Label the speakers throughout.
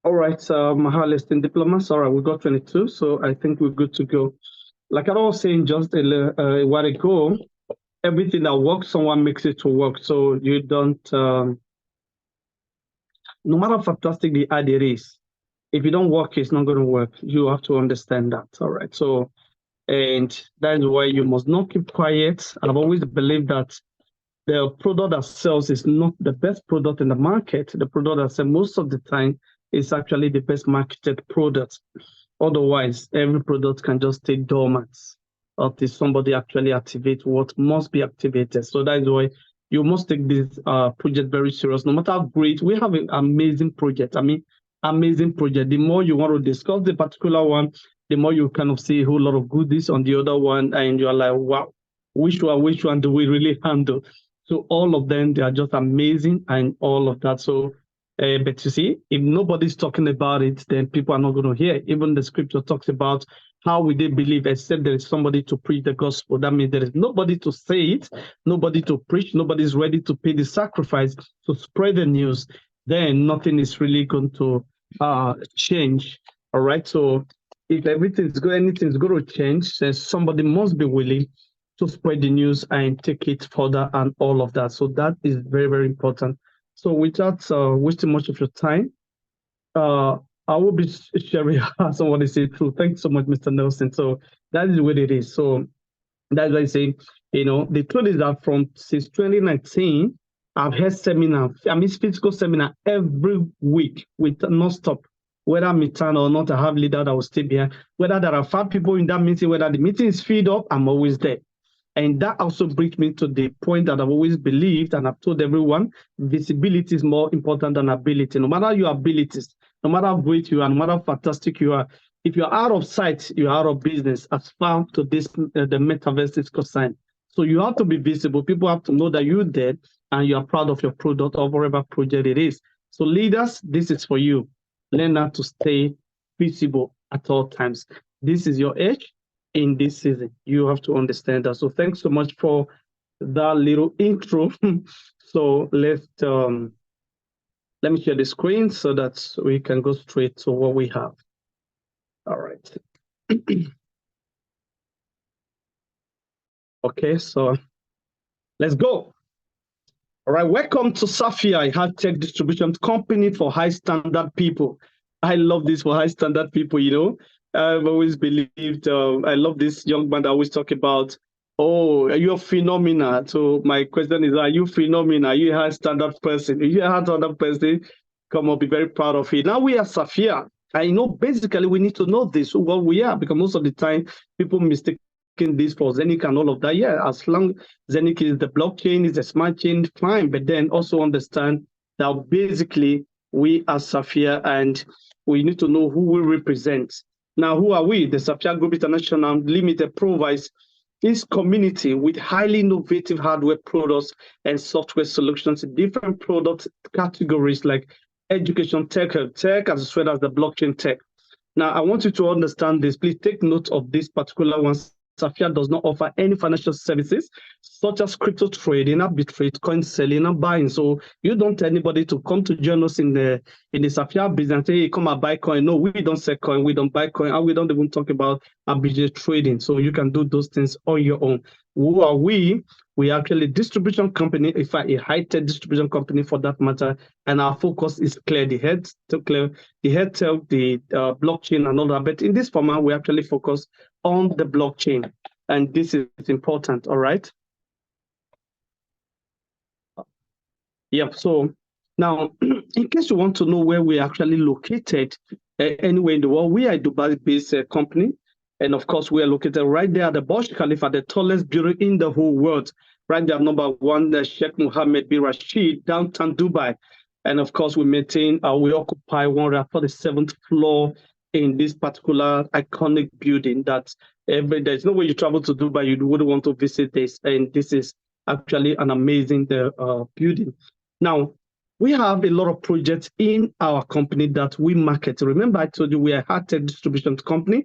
Speaker 1: All right, Mahal listing diplomas. All right, we got 22, so I think we're good to go. Like I was saying just a while ago, everything that works, someone makes it to work. So you don't, no matter how fantastic the idea is, if you don't work, it's not going to work. You have to understand that. All right. So, and that is why you must not keep quiet. I've always believed that the product that sells is not the best product in the market. The product that sells most of the time is actually the best marketed product. Otherwise, every product can just stay dormant until somebody actually activates what must be activated. So that is why you must take this project very serious. No matter how great, we have an amazing project. I mean, amazing project. The more you want to discuss the particular one, the more you kind of see a whole lot of goodies on the other one, and you're like, wow, which one do we really handle? So all of them, they are just amazing and all of that. So, but you see, if nobody's talking about it, then people are not going to hear. Even the scripture talks about how will they believe except there is somebody to preach the gospel. That means there is nobody to say it, nobody to preach, nobody's ready to pay the sacrifice to spread the news. Then nothing is really going to change. All right. So if everything's good, anything's going to change, then somebody must be willing to spread the news and take it further and all of that. So that is very, very important. So without wasting much of your time, I will be sharing how somebody say true. Thanks so much, Mr. Nelson. So that is what it is. So that's why I say, the truth is that since 2019, I've had physical seminar every week with non-stop. Whether I'm in town or not, I have leader that will stay behind. Whether there are 5 people in that meeting, whether the meeting is filled up, I'm always there. And that also brings me to the point that I've always believed, and I've told everyone, visibility is more important than ability. No matter your abilities, no matter how great you are, no matter how fantastic you are, if you're out of sight, you're out of business as far to this the metaverse is concerned. So you have to be visible. People have to know that you're there and you're proud of your product or whatever project it is. So leaders, this is for you. Learn how to stay visible at all times. This is your edge in this season. You have to understand that. So thanks so much for that little intro. So let me share the screen so that we can go straight to what we have. All right. Okay, so let's go. All right, welcome to Safia, a high tech distribution company for high standard people. I love this for high standard people, I've always believed, I love this young man that always talk about, oh, are you a phenomenon? So my question is, are you phenomenon? Are you a high standard person? If you're a high standard person, come on, be very proud of it. Now we are Safia. I know basically we need to know this, what we are, because most of the time people mistake this for Zenic and all of that. Yeah, as long as Zenic is the blockchain, is a smart chain, fine. But then also understand that basically we are Safia and we need to know who we represent. Now, who are we? The Safia Group International Limited provides this community with highly innovative hardware products and software solutions in different product categories like education tech as well as the blockchain tech. Now, I want you to understand this. Please take note of this particular one. Safia does not offer any financial services such as crypto trading, arbitrage, coin selling, and buying. So you don't tell anybody to come to join us in the Safia business. Hey, come and buy coin. No, we don't sell coin. We don't buy coin, and we don't even talk about arbitrage trading. So you can do those things on your own. Who are we? We are actually a distribution company, in fact, a high-tech distribution company for that matter. And our focus is clear. The head tell the blockchain and all that. But in this format, we actually focus on the blockchain. And this is important, all right? Yep, so now, in case you want to know where we're actually located, anywhere in the world, we are a Dubai-based company. And of course, we are located right there at the Burj Khalifa, the tallest building in the whole world. Right there, number 1, the Sheikh Mohammed bin Rashid, downtown Dubai. And of course, we occupy 147th floor in this particular iconic building that there's no way you travel to Dubai, you wouldn't want to visit this. And this is actually an amazing building. Now, we have a lot of projects in our company that we market. Remember, I told you we are a high-tech distribution company.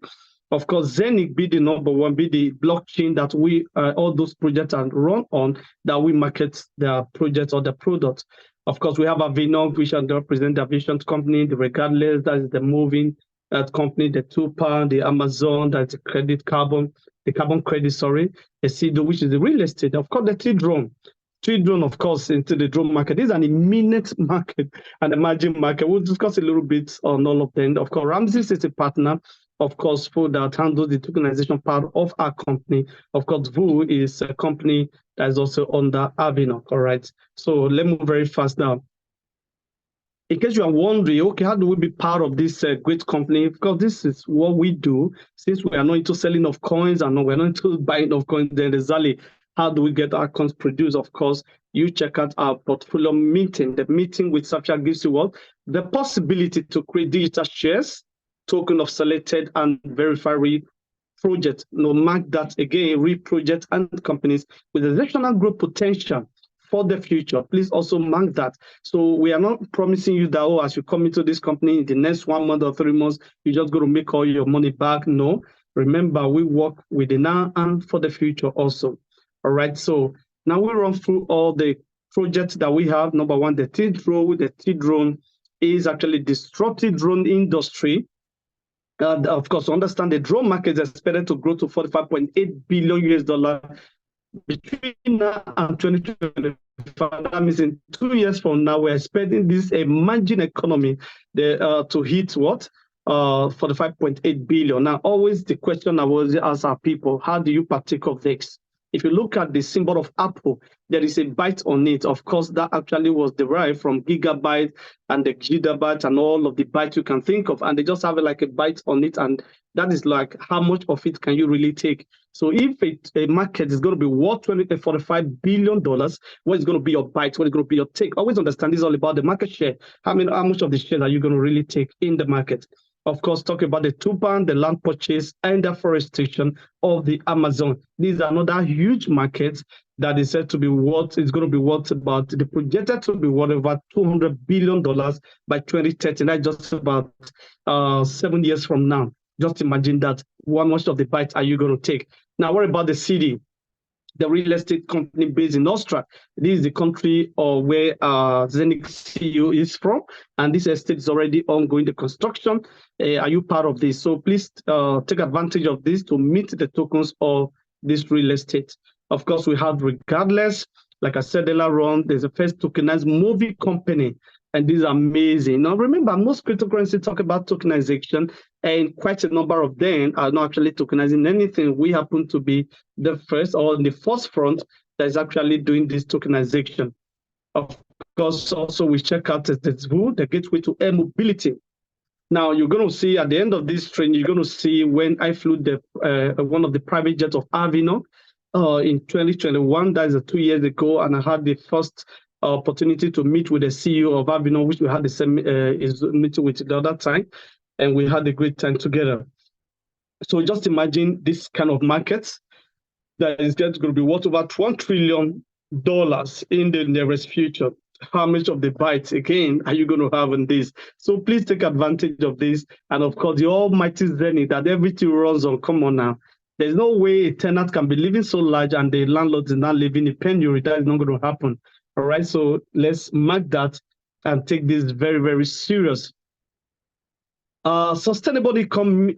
Speaker 1: Of course, Zenic be the number 1, be the blockchain that we all those projects are run on, that we market the projects or the products. Of course, we have Avinog, which represent the aviation company, the Regardless, that is the moving company, the Tupa, the Amazon, that's the carbon credit, sorry, the CEDO, which is the real estate. Of course, the T-drone, of course, into the drone market. This is an imminent market, an emerging market. We'll discuss a little bit on all of them. Of course, Ramsys is a partner, of course, for that handles the tokenization part of our company. Of course, VOO is a company that is also under Avinog, all right? So let's move very fast now. In case you are wondering, okay, how do we be part of this great company? Because this is what we do. Since we are not into selling of coins and we're not into buying of coins, then exactly how do we get our coins produced? Of course, you check out our portfolio meeting. The meeting with Sapphire gives you what? The possibility to create digital shares, token of selected and verified project. No, mark that again, real project and companies with exceptional growth potential for the future. Please also mark that. So we are not promising you that, oh, as you come into this company in the next 1 month or 3 months, you're just going to make all your money back. No, remember, we work with the now and for the future also. All right, so now we run through all the projects that we have. Number one, the T-drone. The T-drone is actually disruptive drone industry. Of course, understand the drone market is expected to grow to $45.8 billion US between now and 2025. That means in 2 years from now, we're expecting this emerging economy to hit what? 45.8 billion. Now, always the question I always ask our people, how do you partake of this? If you look at the symbol of Apple, there is a byte on it. Of course, that actually was derived from gigabyte and the gigabyte and all of the bytes you can think of. And they just have like a byte on it. And that is like, how much of it can you really take? So if a market is going to be worth $45 billion, what is going to be your byte? What is going to be your take? Always understand this is all about the market share. How much of the shares are you going to really take in the market? Of course, talk about the Tupan, the land purchase, and the forestation of the Amazon. These are another huge markets that is said to be worth, it's going to be worth about, the projected to be worth about $200 billion by 2030. That's just about 7 years from now. Just imagine that. How much of the bite are you going to take? Now, what about the city? The real estate company based in Austria. This is the country where Zenix CEO is from, and this estate is already ongoing the construction. Are you part of this? So please take advantage of this to meet the tokens of this real estate. Of course, we have Regardless. Like I said earlier on, there's a first tokenized movie company, and these are amazing. Now, remember, most cryptocurrency talk about tokenization, and quite a number of them are not actually tokenizing anything. We happen to be the first or in the first front that is actually doing this tokenization. Of course, also we check out the gateway to air mobility. Now, you're going to see at the end of this train, you're going to see when I flew one of the private jets of Avinog in 2021, that is 2 years ago, and I had the first opportunity to meet with the CEO of Avinog, which we had the same meeting with the other time, and we had a great time together. So just imagine this kind of markets that is going to be worth over $1 trillion in the nearest future. How much of the bites, again, are you going to have in this? So please take advantage of this. And of course, the almighty Zenith that everything runs on. Come on now. There's no way a tenant can be living so large and the landlord is not living in penury. That is not going to happen. All right, so let's mark that and take this very, very serious. Sustainable income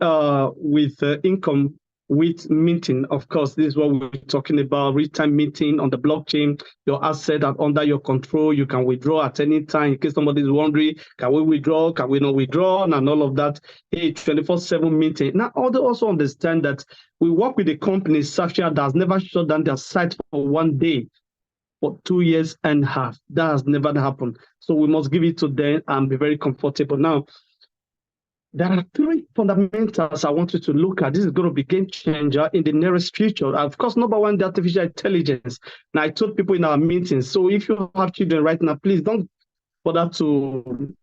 Speaker 1: with income with minting. Of course, this is what we're talking about, real-time minting on the blockchain. Your asset are under your control. You can withdraw at any time. In case somebody is wondering, can we withdraw? Can we not withdraw? And all of that. Hey, 24/7 minting. Now, also understand that we work with a company, Sapphire, that has never shut down their site for 1 day. For 2 years and a half. That has never happened. So we must give it to them and be very comfortable. Now, there are 3 fundamentals I want you to look at. This is going to be a game changer in the nearest future. Of course, number one, the artificial intelligence. Now, I told people in our meetings, so if you have children right now, please don't bother to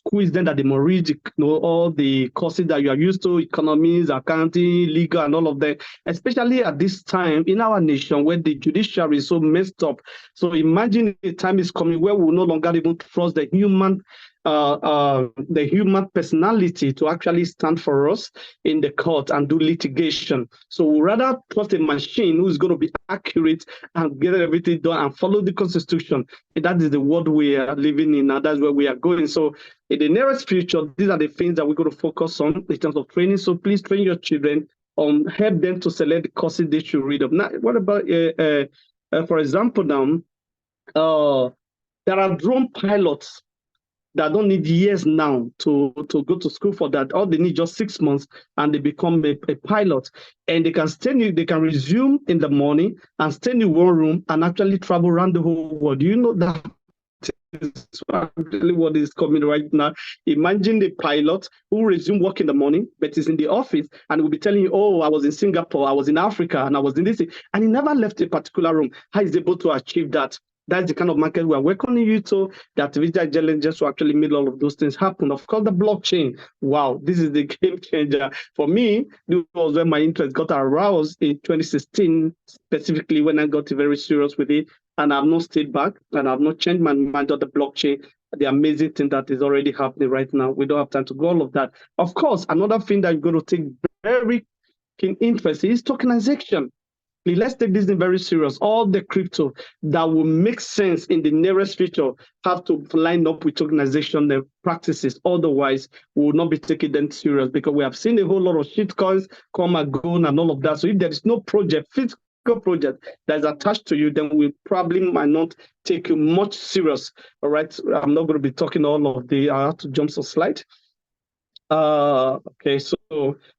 Speaker 1: squeeze them that they must read all the courses that you are used to, economics, accounting, legal, and all of that, especially at this time in our nation where the judiciary is so messed up. So imagine the time is coming where we will no longer even trust the human the human personality to actually stand for us in the court and do litigation. So we rather trust a machine who is going to be accurate and get everything done and follow the constitution. That is the world we are living in, and that's where we are going. So in the nearest future, these are the things that we're going to focus on in terms of training. So please train your children, help them to select the courses they should read. Now, what about, for example, now, there are drone pilots that don't need years now to go to school for that. All they need just 6 months and they become a pilot. And they can resume in the morning and stay in one room and actually travel around the whole world. Do you know that is actually what is coming right now? Imagine the pilot who resume work in the morning, but is in the office and will be telling you, oh, I was in Singapore, I was in Africa, and I was in this, and he never left a particular room. How is he able to achieve that? That's the kind of market we are working on you to. The artificial intelligence will actually make all of those things happen. Of course, the blockchain. Wow, this is the game changer. For me, this was when my interest got aroused in 2016, specifically when I got very serious with it. And I've not stayed back and I've not changed my mind on the blockchain. The amazing thing that is already happening right now. We don't have time to go all of that. Of course, another thing that you're going to take very keen interest is tokenization. Let's take this thing very serious. All the crypto that will make sense in the nearest future have to line up with tokenization practices. Otherwise, we will not be taking them serious because we have seen a whole lot of shitcoins come and go and all of that. So if there is no project, physical project that is attached to you, then we probably might not take you much serious. All right. I'm not going to be talking all of the, I have to jump some slide. Okay, so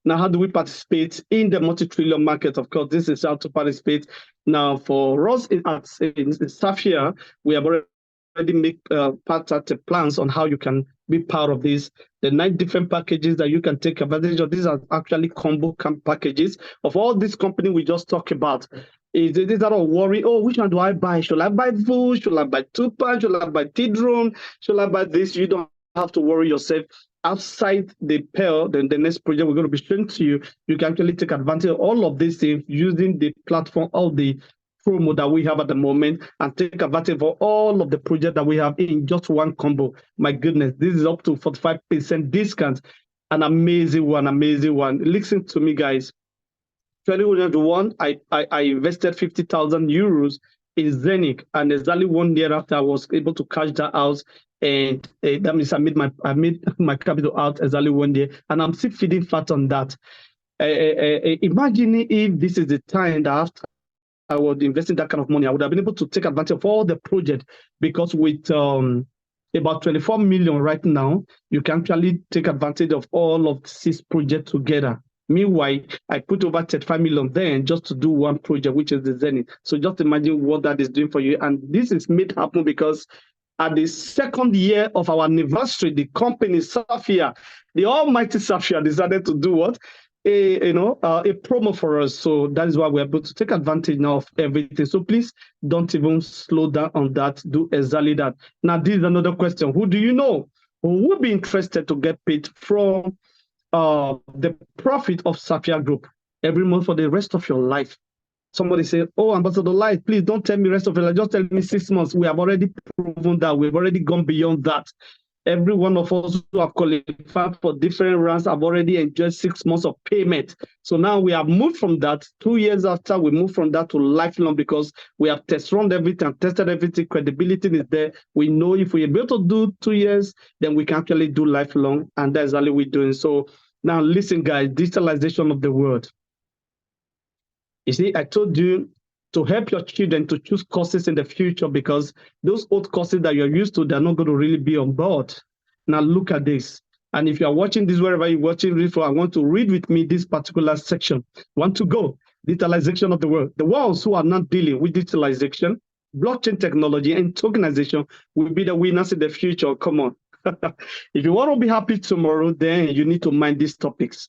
Speaker 1: now how do we participate in the multi-trillion market? Of course, this is how to participate. Now, for us in Sapphire, we have already made part of the plans on how you can be part of this. The 9 different packages that you can take advantage of. These are actually combo packages of all these companies we just talked about. Is that all worry? Oh, which one do I buy? Should I buy VOO? Should I buy Tupac? Should I buy T-Drone? Should I buy this? You don't have to worry yourself. Outside the Pearl, then the next project we're going to be showing to you, you can actually take advantage of all of these things using the platform, all the promo that we have at the moment, and take advantage of all of the projects that we have in just one combo. My goodness, this is up to 45% discount. An amazing one, amazing one. Listen to me, guys. 2021, I invested 50,000 euros in Zenith, and exactly 1 year after I was able to cash that out. And that means I made my capital out exactly 1 year, and I'm still feeding fat on that. Imagine if this is the time that after I was investing that kind of money, I would have been able to take advantage of all the projects, because with about 24 million right now, you can actually take advantage of all of 6 projects together. Meanwhile, I put over 35 million then just to do one project, which is the Zenith. So just imagine what that is doing for you. And this is made happen because at the 2nd year of our anniversary, the company Sapphire, the almighty Sapphire, decided to do what? A promo for us. So that is why we're able to take advantage now of everything. So please don't even slow down on that. Do exactly that. Now, this is another question. Who do you know who would be interested to get paid from the profit of Sapphire Group every month for the rest of your life? Somebody say, oh, Ambassador Light, please don't tell me rest of your life. Just tell me 6 months. We have already proven that. We've already gone beyond that. Every one of us who have qualified for different rounds have already enjoyed 6 months of payment. So now we have moved from that. 2 years after, we moved from that to lifelong because we have run everything, tested everything. Credibility is there. We know if we're able to do 2 years, then we can actually do lifelong. And that's exactly what we're doing. So now listen, guys, digitalization of the world. You see, I told you to help your children to choose courses in the future, because those old courses that you're used to, they're not going to really be on board. Now look at this. And if you're watching this, wherever you're watching this, I want to read with me this particular section. Want to go? Digitalization of the world. The ones who are not dealing with digitalization, blockchain technology, and tokenization will be the winners in the future. Come on. If you want to be happy tomorrow, then you need to mind these topics.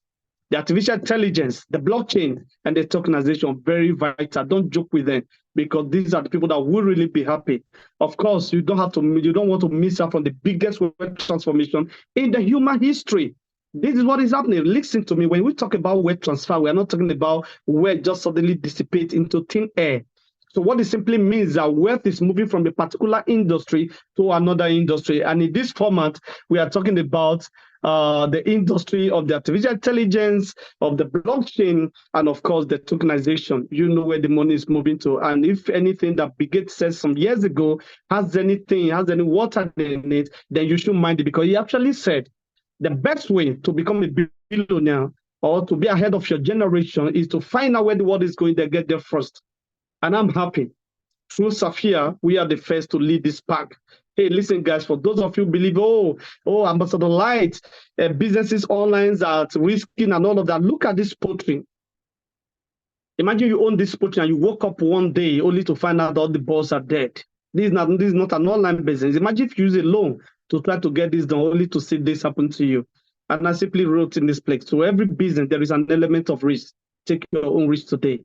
Speaker 1: The artificial intelligence, the blockchain, and the tokenization, very vital. Don't joke with them, because these are the people that will really be happy. Of course, you don't want to miss out on the biggest web transformation in the human history. This is what is happening. Listen to me. When we talk about web transfer, we are not talking about web just suddenly dissipate into thin air. So what it simply means is that wealth is moving from a particular industry to another industry. And in this format, we are talking about the industry of the artificial intelligence, of the blockchain, and of course, the tokenization. You know where the money is moving to. And if anything that Bill Gates said some years ago has any water in it, then you should mind it, because he actually said the best way to become a billionaire or to be ahead of your generation is to find out where the world is going to get there first. And I'm happy. Through Saphir, we are the first to lead this pack. Hey, listen, guys, for those of you who believe, Ambassador Light, businesses online are risking and all of that, look at this poultry. Imagine you own this poultry and you woke up one day only to find out all the balls are dead. This is not an online business. Imagine if you use a loan to try to get this done only to see this happen to you. And I simply wrote in this place, so every business, there is an element of risk. Take your own risk today.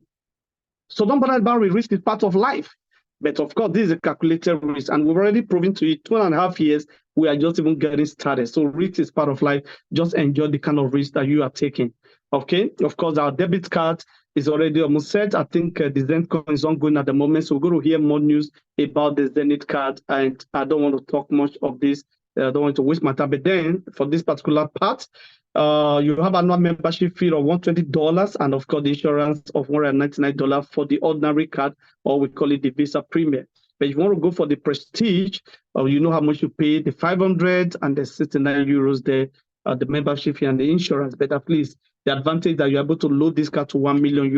Speaker 1: So don't bother about risk, is part of life. But of course, this is a calculated risk, and we've already proven to you 2.5 years, we are just even getting started. So risk is part of life. Just enjoy the kind of risk that you are taking. Okay. Of course, our debit card is already almost set. I think the ZenCon is ongoing at the moment. So we're going to hear more news about the Zenith card. And I don't want to talk much of this. I don't want to waste my time. But then for this particular part, you have annual membership fee of $120, and of course the insurance of $199 for the ordinary card, or we call it the Visa Premier. But if you want to go for the Prestige, you know how much you pay, the 500 and the 69 euros there, the membership fee and the insurance. But at least the advantage that you're able to load this card to €1 million,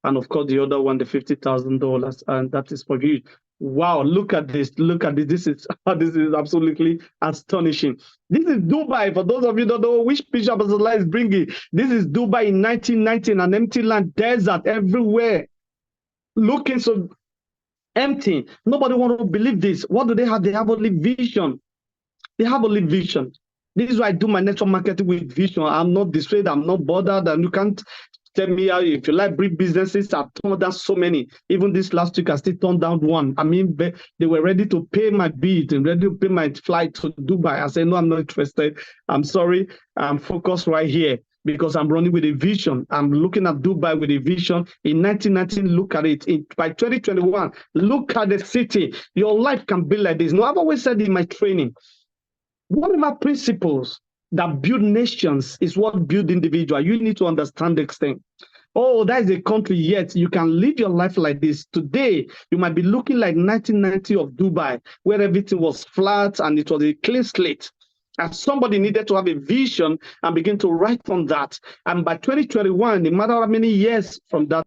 Speaker 1: and of course the other one, the $50,000, and that is for you. Wow, look at this. Look at this. This is absolutely astonishing. This is Dubai. For those of you who don't know which picture Abdullah is bringing, this is Dubai in 1990, an empty land, desert everywhere. Looking so empty. Nobody wants to believe this. What do they have? They have only vision. They have only vision. This is why I do my network marketing with vision. I'm not dissuaded. I'm not bothered. And you can't tell me how, if you like brief businesses, I've turned down so many. Even this last week, I still turned down one. I mean, they were ready to pay my bid and ready to pay my flight to Dubai. I said, no, I'm not interested. I'm sorry. I'm focused right here because I'm running with a vision. I'm looking at Dubai with a vision. In 1919, look at it. By 2021, look at the city. Your life can be like this. No, I've always said in my training, one of my principles that build nations is what build individual. You need to understand this thing. Oh, that is a country, yet you can live your life like this. Today, you might be looking like 1990 of Dubai, where everything was flat and it was a clean slate. And somebody needed to have a vision and begin to write on that. And by 2021, no matter how many years from that,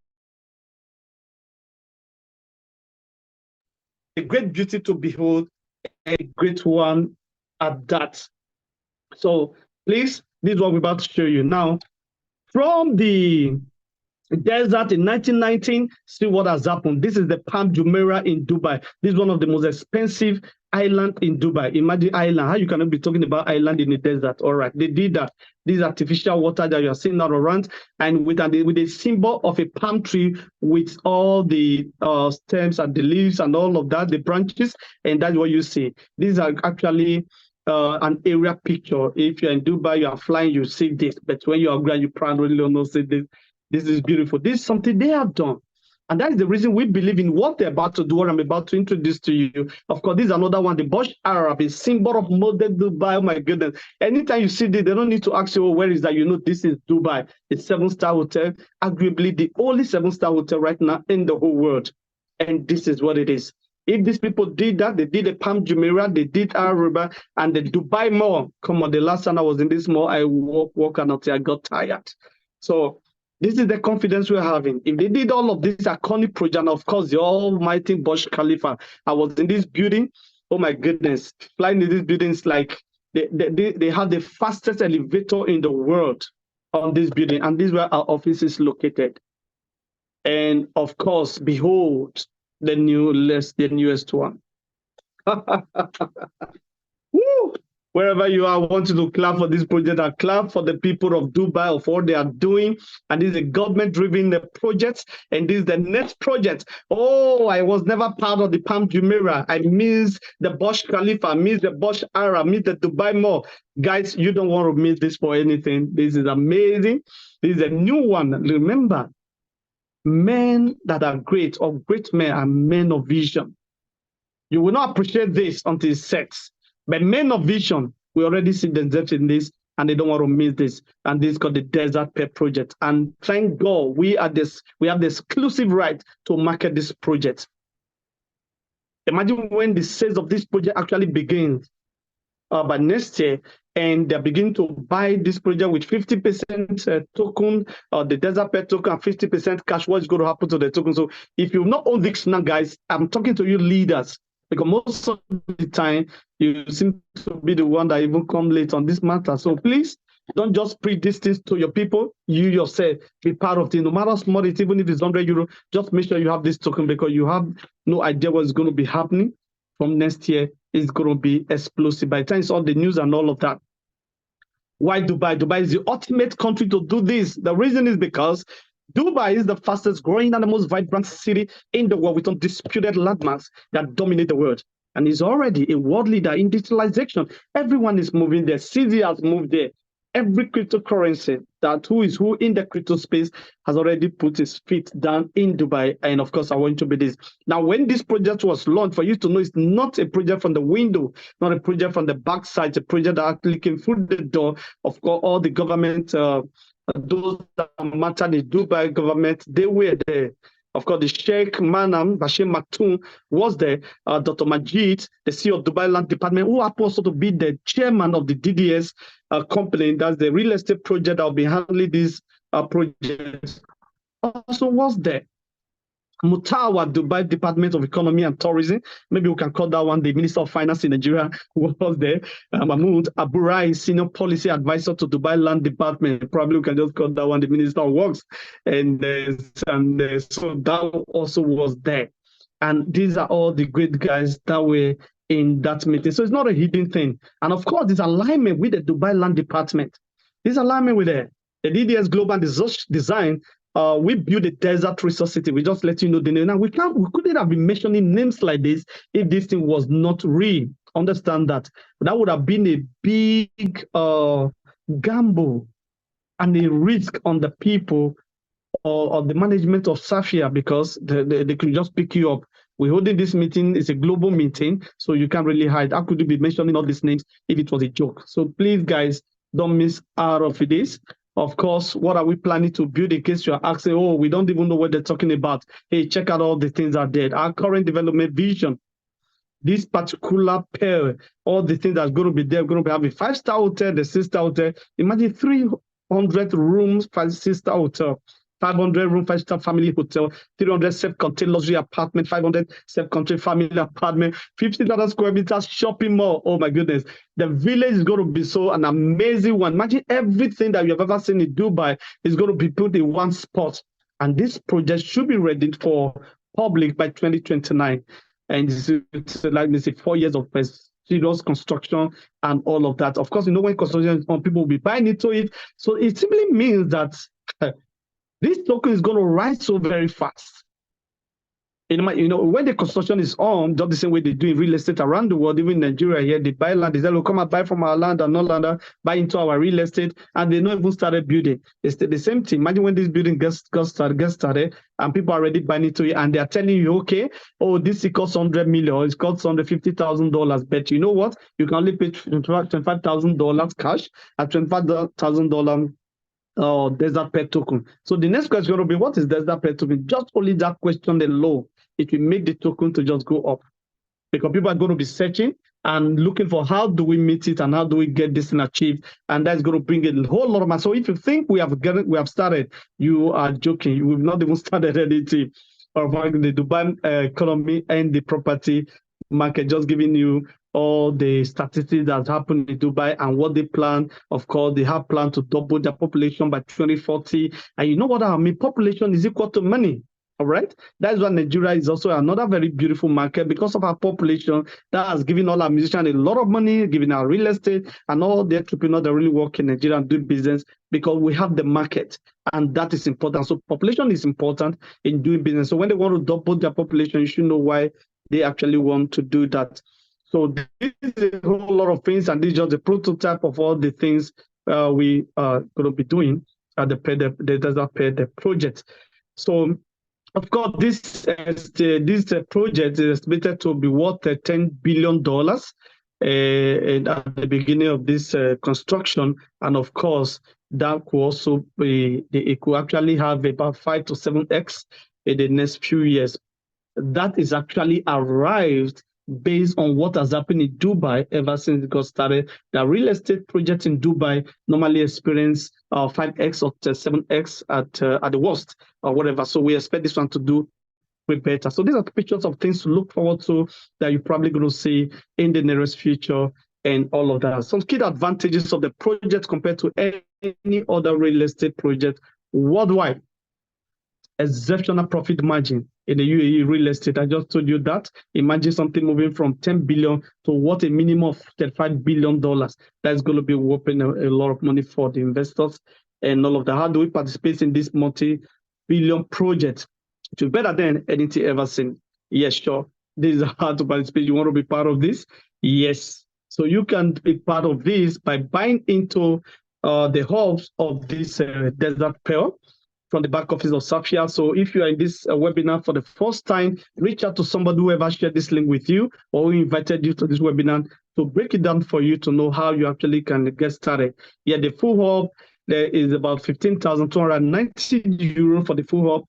Speaker 1: a great beauty to behold, a great one at that. So please, this is what we're about to show you now. From the desert in 1919, see what has happened. This is the Palm Jumeirah in Dubai. This is one of the most expensive islands in Dubai. Imagine island. How you cannot be talking about island in the desert? All right, they did that. This artificial water that you are seeing all around, and with a symbol of a palm tree with all the stems and the leaves and all of that, the branches, and that's what you see. These are actually an area picture. If you're in Dubai, you are flying, you see this. But when you are grand, you probably don't know, see this. This is beautiful. This is something they have done. And that is the reason we believe in what they're about to do, what I'm about to introduce to you. Of course, this is another one, the Burj Arab, a symbol of modern Dubai. Oh my goodness. Anytime you see this, they don't need to ask you, oh, where is that? You know, this is Dubai, the 7-star hotel, arguably the only 7-star hotel right now in the whole world. And this is what it is. If these people did that, they did the Palm Jumeirah, they did Aruba, and the Dubai Mall. Come on, the last time I was in this mall, I walk until I got tired. So this is the confidence we're having. If they did all of this iconic project, and of course, the almighty Burj Khalifa, I was in this building. Oh my goodness, flying in this building is like they have the fastest elevator in the world on this building, and this is where our office is located. And of course, behold, the newest one. Woo! Wherever you are, I want you to clap for this project and clap for the people of Dubai of what they are doing. And this is a government-driven project, and this is the next project. Oh, I was never part of the Palm Jumeirah. I miss the Burj Khalifa, I miss the Burj Arab, miss the Dubai Mall. Guys, you don't want to miss this for anything. This is amazing. This is a new one. Remember, men that are great or great men are men of vision. You will not appreciate this until it's set. But men of vision, we already see themselves in this, and they don't want to miss this. And this is called the Desert Pet Project. And thank God we have the exclusive right to market this project. Imagine when the sales of this project actually begins by next year, and they begin to buy this project with 50% token, the Desert Pet token, and 50% cash. What's going to happen to the token? So if you not own this now, guys, I'm talking to you leaders, because most of the time you seem to be the one that even come late on this matter. So please don't just preach these things to your people. You yourself be part of it. No matter how small it is, even if it's 100 euro, just make sure you have this token, because you have no idea what's going to be happening from next year. It's going to be explosive. By the time it's all the news and all of that. Why Dubai? Dubai is the ultimate country to do this. The reason is because Dubai is the fastest growing and the most vibrant city in the world with undisputed landmarks that dominate the world. And is already a world leader in digitalization. Everyone is moving there. CZ has moved there. Every cryptocurrency that who is who in the crypto space has already put his feet down in Dubai. And of course, I want to be this. Now, when this project was launched, for you to know, it's not a project from the window, not a project from the backside, it's a project that actually came through the door of all the government, those that matter, the Dubai government, they were there. Of course, the Sheikh Manam Bashir Maktoum was there. Dr. Majid, the CEO of Dubai Land Department, who happens also to be the chairman of the DDS company, that's the real estate project that will be handling these projects, also was there. Mutawa, Dubai Department of Economy and Tourism, maybe we can call that one the Minister of Finance in Nigeria, who was there. Mahmoud Aburai, Senior Policy Advisor to Dubai Land Department, probably we can just call that one the Minister of Works. And so that also was there. And these are all the great guys that were in that meeting. So it's not a hidden thing. And of course, this alignment with the Dubai Land Department. This alignment with the DDS Global Design. We built a desert resource city. We just let you know the name. Now we couldn't have been mentioning names like this if this thing was not real. Understand that. That would have been a big gamble and a risk on the people or the management of Safia, because they could just pick you up. We're holding this meeting. It's a global meeting, so you can't really hide. How could you be mentioning all these names if it was a joke? So please, guys, don't miss out of this. Of course, what are we planning to build in case you're asking, oh, we don't even know what they're talking about. Hey, check out all the things that are there. Our current development vision, this particular pair, all the things that's going to be there, we're going to have a 5-star hotel, the 6-star hotel. Imagine 300 rooms, 6-star hotel. 500 room 5-star family hotel, 300 self-contained luxury apartment, 500 self-contained family apartment, 50,000 square meters shopping mall. Oh my goodness. The village is going to be so an amazing one. Imagine everything that you have ever seen in Dubai is going to be put in one spot. And this project should be ready for public by 2029. And it's like me say 4 years of serious construction and all of that. Of course, you know, when construction is on, people will be buying into it. So it simply means that this token is going to rise so very fast. You know, when the construction is on, just the same way they do in real estate around the world, even in Nigeria here, they buy land. They say, "Oh, come and buy from our land and non-lander, buy into our real estate," and they not even started building. It's the same thing. Imagine when this building gets started, and people are already buying into it, and they are telling you, "Okay, oh, this it costs 100 million, or it costs $150,000." But you know what? You can only pay $25,000 cash and $25,000. Desert Pet token. So the next question will be, what is Desert Pet token? Just only that question alone, it will make the token to just go up, because people are going to be searching and looking for how do we meet it and how do we get this thing achieved, and that's going to bring a whole lot of money. So if you think we have started, you are joking. We've not even started anything of the Dubai economy and the property market. Just giving you all the statistics that happen in Dubai and what they plan. Of course, they have planned to double their population by 2040. And you know what I mean? Population is equal to money. All right. That's why Nigeria is also another very beautiful market, because of our population that has given all our musicians a lot of money, giving our real estate and all the entrepreneurs that really work in Nigeria and do business, because we have the market, and that is important. So population is important in doing business. So when they want to double their population, you should know why they actually want to do that. So this is a whole lot of things, and this is just a prototype of all the things we are going to be doing at the project. So Of course, this project is estimated to be worth $10 billion and at the beginning of this construction. And of course, that could also be, it could actually have about 5 to 7x in the next few years. That is actually arrived based on what has happened in Dubai ever since it got started. The real estate projects in Dubai normally experience 5x or 7x at the worst or whatever. So we expect this one to do way better. So these are pictures of things to look forward to that you're probably going to see in the nearest future and all of that. Some key advantages of the project compared to any other real estate project worldwide. Exceptional profit margin in the UAE real estate. I just told you that. Imagine something moving from 10 billion to what a minimum of $35 billion. That's going to be whopping a lot of money for the investors and all of that. How do we participate in this multi-billion project? To better than anything ever seen. Yes, sure. This is how to participate. You want to be part of this? Yes. So you can be part of this by buying into the hubs of this Desert Pearl from the back office of Safia. So if you are in this webinar for the first time, reach out to somebody who ever shared this link with you or who invited you to this webinar to break it down for you to know how you actually can get started. Yeah, the full hub, there is about 15,290 euro for the full hub.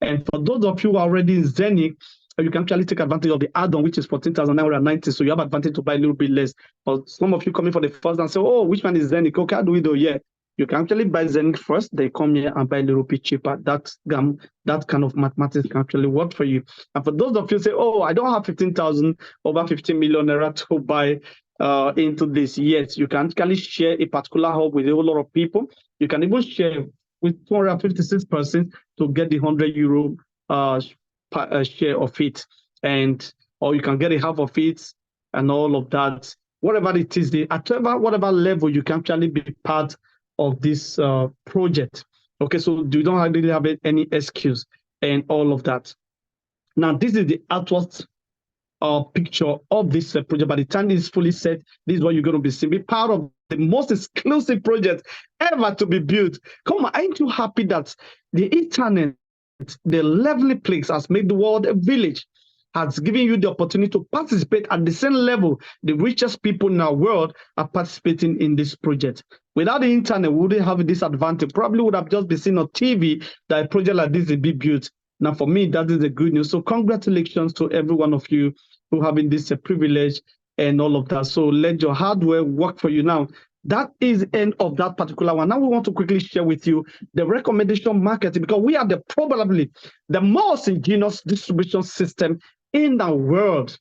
Speaker 1: And for those of you who are already in Zenith, you can actually take advantage of the add-on, which is 14,990. So you have advantage to buy a little bit less. But some of you coming for the first and say, oh, which one is Zenith? Okay, how do we do? Yeah. You can actually buy Zenith first, they come here and buy a little bit cheaper. That kind of mathematics can actually work for you. And for those of you who say, oh, I don't have 15,000 over 15 million naira to buy into this. Yes, you can actually share a particular hub with a whole lot of people. You can even share with 256 persons to get the 100 euro share of it. Or you can get a half of it and all of that. Whatever it is, at whatever level you can actually be part of this project. Okay, so you don't really have any excuse and all of that. Now, this is the outward picture of this project. By the time it's fully set, this is what you're going to be seeing. Be part of the most exclusive project ever to be built. Come on, aren't you happy that the internet, the lovely place, has made the world a village? Has given you the opportunity to participate at the same level the richest people in our world are participating in this project. Without the internet, we wouldn't have this advantage. Probably would have just been seen on TV that a project like this will be built. Now, for me, that is the good news. So congratulations to every one of you who having this privilege and all of that. So let your hard work work for you. Now, that is the end of that particular one. Now we want to quickly share with you the recommendation marketing, because we are probably the most ingenious distribution system in the world.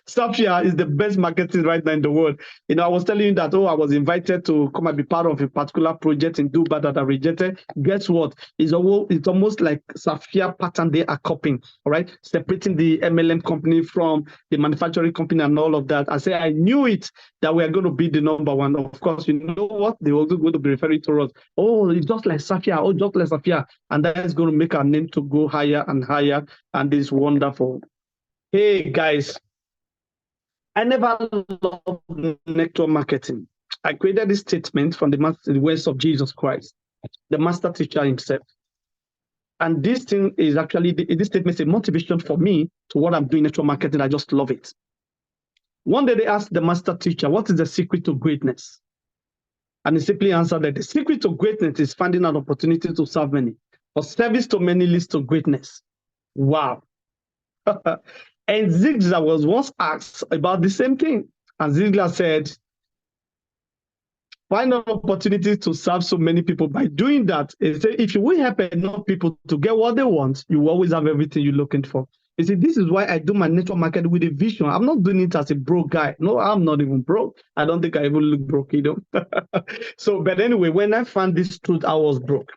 Speaker 1: Safia is the best marketing right now in the world. You know, I was telling you that, I was invited to come and be part of a particular project in Dubai that I rejected. Guess what? It's almost like Safia pattern they are copying, all right? Separating the MLM company from the manufacturing company and all of that. I say, I knew it, that we are going to be the number one. Of course, you know what? They were going to be referring to us. Oh, it's just like Safia. Oh, just like Safia. And that is going to make our name to go higher and higher. And it's wonderful. Hey guys, I never loved network marketing. I created this statement from the words of Jesus Christ, the master teacher himself. And this thing is actually, this statement is a motivation for me to what I'm doing in network marketing. I just love it. One day they asked the master teacher, what is the secret to greatness? And he simply answered that the secret to greatness is finding an opportunity to serve many. For service to many leads to greatness. Wow. And Ziegler was once asked about the same thing. And Ziegler said, find an opportunity to serve so many people. By doing that, he said, if you will help enough people to get what they want, you will always have everything you're looking for. You see, this is why I do my network marketing with a vision. I'm not doing it as a broke guy. No, I'm not even broke. I don't think I even look broke, you know. So, but anyway, when I found this truth, I was broke.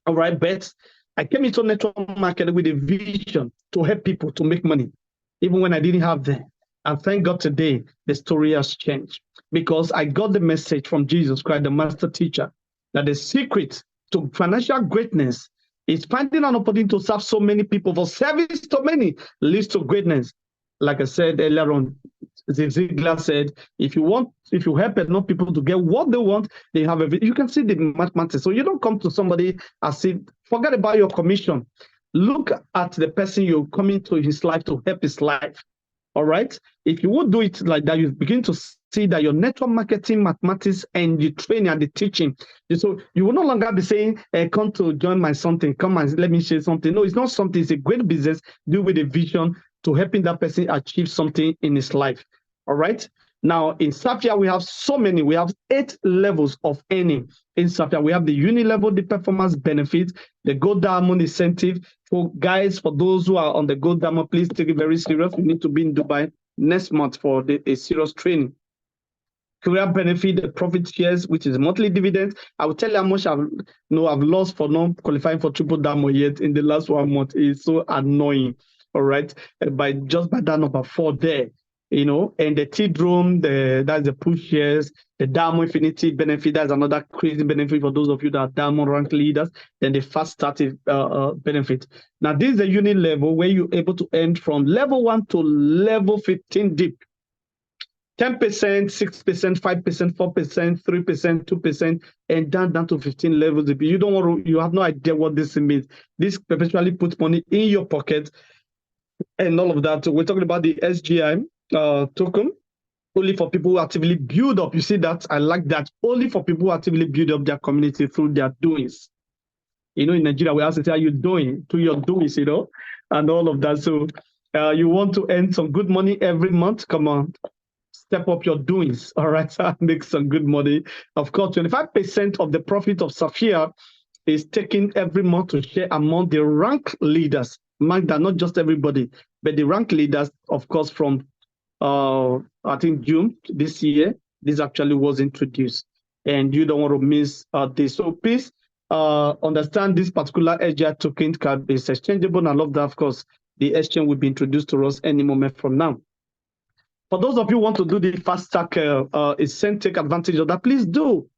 Speaker 1: All right, but I came into network marketing with a vision to help people to make money, even when I didn't have them. And thank God today, the story has changed, because I got the message from Jesus Christ, the master teacher, that the secret to financial greatness is finding an opportunity to serve so many people. For service to many leads to greatness. Like I said earlier on, Ziegler said, if you help enough people to get what they want, they have everything. You can see the mathematics. So you don't come to somebody as if Forget about your commission. Look at the person you're coming to his life to help his life. All right. If you would do it like that, you begin to see that your network marketing, mathematics, and the training and the teaching. So you will no longer be saying, come to join my something, come and let me share something. No, it's not something. It's a great business. Do with a vision to helping that person achieve something in his life. All right. Now in Sapphire, we have so many. We have 8 levels of earning. In Sapphire, we have the uni level, the performance benefit, the gold diamond incentive. So guys, for those who are on the gold diamond, please take it very serious. We need to be in Dubai next month for a serious training. Career benefit, the profit shares, which is monthly dividends. I will tell you how much I've lost for not qualifying for triple diamond yet in the last 1 month. It's so annoying. All right, by that number 4 there. And the T-Drone, that's the push shares, the Diamond Infinity benefit, that's another crazy benefit for those of you that are Diamond rank leaders, then the fast starting benefit. Now, this is the unit level where you're able to earn from level 1 to level 15 deep. 10%, 6%, 5%, 4%, 3%, 2%, and down to 15 levels. If you don't want to, you have no idea what this means. This perpetually puts money in your pocket and all of that. So we're talking about the SGI token, only for people who actively build up. You see that? I like that. Only for people who actively build up their community through their doings. In Nigeria, we have to say, how you doing? To your doings, and all of that. So you want to earn some good money every month? Come on, step up your doings. All right, make some good money. Of course, 25% of the profit of Sapphire is taken every month to share among the rank leaders. Mind that not just everybody, but the rank leaders, of course, from I think June this year, this actually was introduced, and you don't want to miss this. So please understand this particular SGI token can be exchangeable. And I love that, of course, the exchange will be introduced to us any moment from now. For those of you who want to do the fast track, take advantage of that, please do.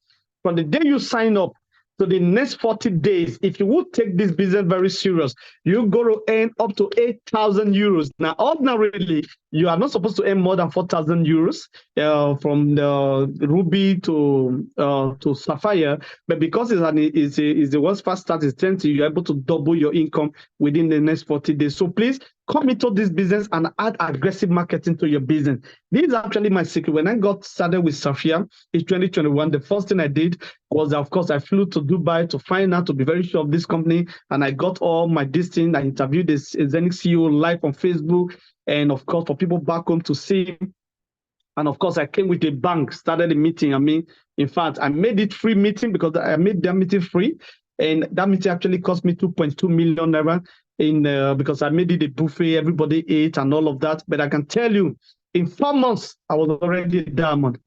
Speaker 1: From the day you sign up to the next 40 days, if you would take this business very serious, you're going to earn up to 8,000 euros. Now, ordinarily, you are not supposed to earn more than 4,000 euros from the Ruby to Sapphire, but because it's the world's fast start is 20, you're able to double your income within the next 40 days. So please come into this business and add aggressive marketing to your business. This is actually my secret. When I got started with Sapphire in 2021, the first thing I did was, of course, I flew to Dubai to find out, to be very sure of this company, and I got all my distance. I interviewed the Zenith CEO live on Facebook, and of course, for people back home to see. And of course, I came with a bank, started a meeting. In fact, I made it free meeting because I made that meeting free. And that meeting actually cost me 2.2 million naira because I made it a buffet, everybody ate and all of that. But I can tell you, in 4 months, I was already a diamond.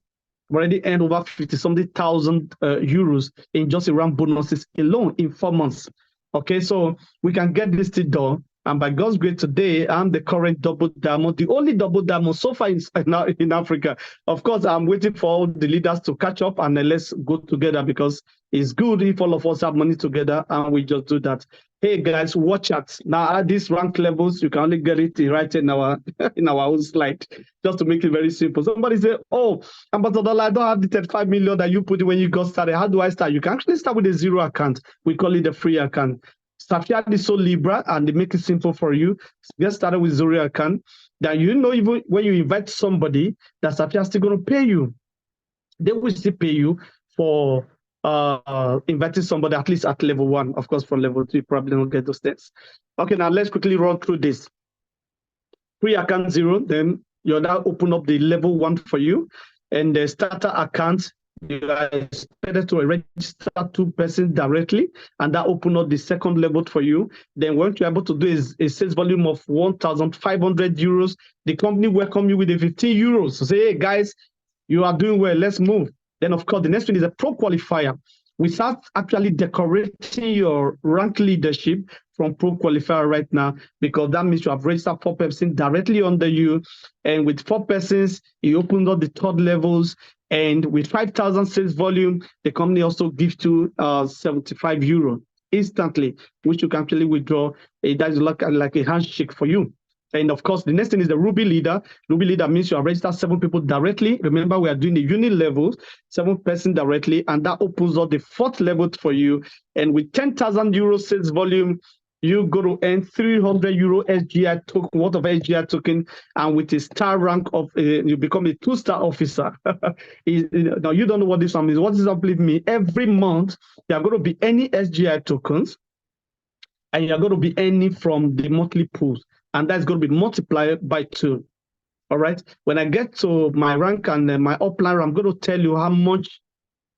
Speaker 1: Already earned over 50-something thousand euros in just around bonuses alone in 4 months. Okay, so we can get this thing done. And by God's grace, today, I'm the current double diamond, the only double diamond so far in Africa. Of course, I'm waiting for all the leaders to catch up and let's go together, because it's good if all of us have money together and we just do that. Hey guys, watch out. Now at these rank levels, you can only get it right in our own slide, just to make it very simple. Somebody say, oh, Ambassador, I don't have the 35 million that you put in when you got started. How do I start? You can actually start with a zero account. We call it a free account. Sapphire is so Libra, and they make it simple for you. Get started with zero account. Then even when you invite somebody, that Sapphire is still going to pay you. They will still pay you for inviting somebody at least at level 1. Of course, for level 2, you probably don't get those steps. Okay, now let's quickly run through this. Free account 0, then you'll now open up the level 1 for you, and the starter account. You are expected to register 2 persons directly, and that open up the second level for you. Then what you're able to do is a sales volume of 1,500 euros. The company welcome you with a 15 euros. So say, hey guys, you are doing well, let's move. Then of course, the next one is a pro qualifier. We start actually decorating your rank leadership from pro qualifier right now, because that means you have registered 4 persons directly under you. And with 4 persons, you open up the 3rd levels. And with 5,000 sales volume, the company also gives you 75 euro instantly, which you can actually withdraw. That is like a handshake for you. And of course, the next thing is the Ruby Leader. Ruby Leader means you have registered 7 people directly. Remember, we are doing the unit levels, 7 person directly, and that opens up the 4th level for you. And with 10,000 euro sales volume, you go to earn 300 euro SGI token, worth of SGI token, and with a star rank of, you become a 2-star officer. Now, you don't know what this one means. What does that believe me? Every month, there are going to be any SGI tokens, and you're going to be earning from the monthly pools, and that's going to be multiplied by 2. All right. When I get to my rank and my upline, I'm going to tell you how much